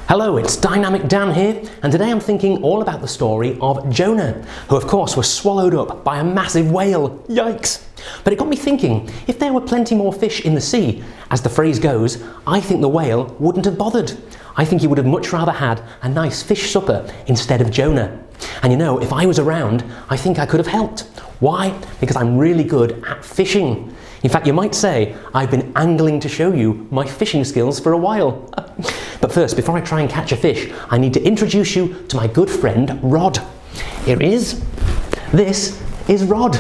Hello, it's Dynamic Dan here, and today I'm thinking all about the story of Jonah, who of course was swallowed up by a massive whale. Yikes! But it got me thinking, if there were plenty more fish in the sea, as the phrase goes, I think the whale wouldn't have bothered. I think he would have much rather had a nice fish supper instead of Jonah. And you know, if I was around, I think I could have helped. Why? Because I'm really good at fishing. In fact, you might say I've been angling to show you my fishing skills for a while. But first, before I try and catch a fish, I need to introduce you to my good friend Rod. Here he is. This is Rod.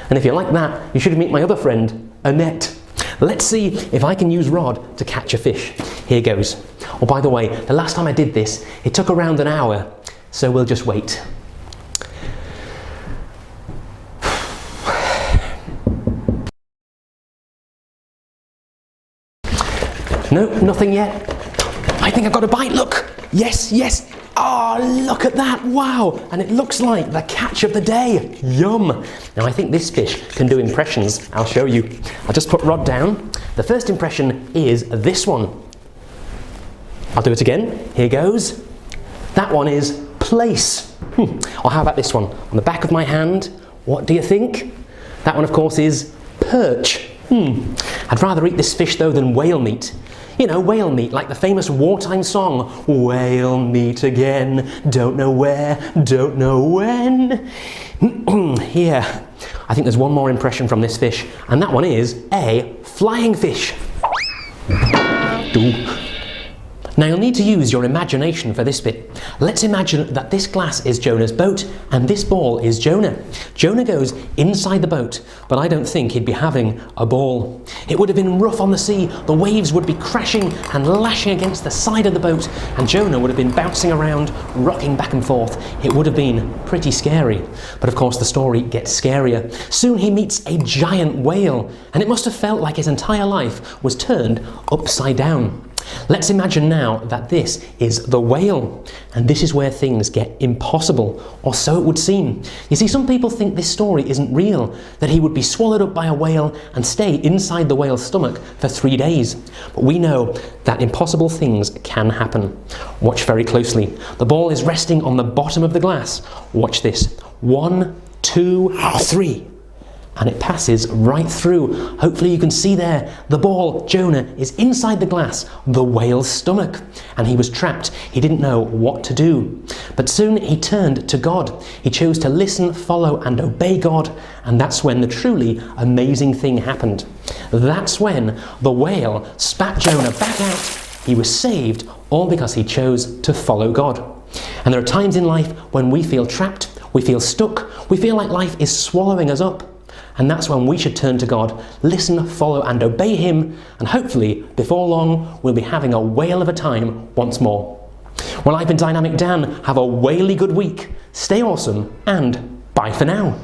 And if you like that, you should meet my other friend, Annette. Let's see if I can use Rod to catch a fish. Here goes. Oh, by the way, the last time I did this, it took around an hour, so we'll just wait. No, nothing yet. I think I've got a bite, look! Yes, yes! Oh, look at that, wow! And it looks like the catch of the day. Yum! Now I think this fish can do impressions. I'll show you. I'll just put Rod down. The first impression is this one. I'll do it again. Here goes. That one is place. Or how about this one? On the back of my hand, what do you think? That one, of course, is perch. I'd rather eat this fish though than whale meat. You know, whale meat, like the famous wartime song, whale meat again, don't know where, don't know when. Here, I think there's one more impression from this fish, and that one is a flying fish. Now you'll need to use your imagination for this bit. Let's imagine that this glass is Jonah's boat and this ball is Jonah. Jonah goes inside the boat, but I don't think he'd be having a ball. It would have been rough on the sea, the waves would be crashing and lashing against the side of the boat, and Jonah would have been bouncing around, rocking back and forth. It would have been pretty scary. But of course the story gets scarier. Soon he meets a giant whale, and it must have felt like his entire life was turned upside down. Let's imagine now that this is the whale, and this is where things get impossible, or so it would seem. You see, some people think this story isn't real, that he would be swallowed up by a whale and stay inside the whale's stomach for 3 days. But we know that impossible things can happen. Watch very closely. The ball is resting on the bottom of the glass. Watch this. 1, 2, 3. And it passes right through. Hopefully you can see there, the ball, Jonah, is inside the glass, the whale's stomach. And he was trapped. He didn't know what to do. But soon he turned to God. He chose to listen, follow, and obey God. And that's when the truly amazing thing happened. That's when the whale spat Jonah back out. He was saved, all because he chose to follow God. And there are times in life when we feel trapped, we feel stuck, we feel like life is swallowing us up. And that's when we should turn to God, listen, follow and obey him, and hopefully before long we'll be having a whale of a time once more. Well, I've been Dynamic Dan. Have a whaley good week. Stay awesome and bye for now.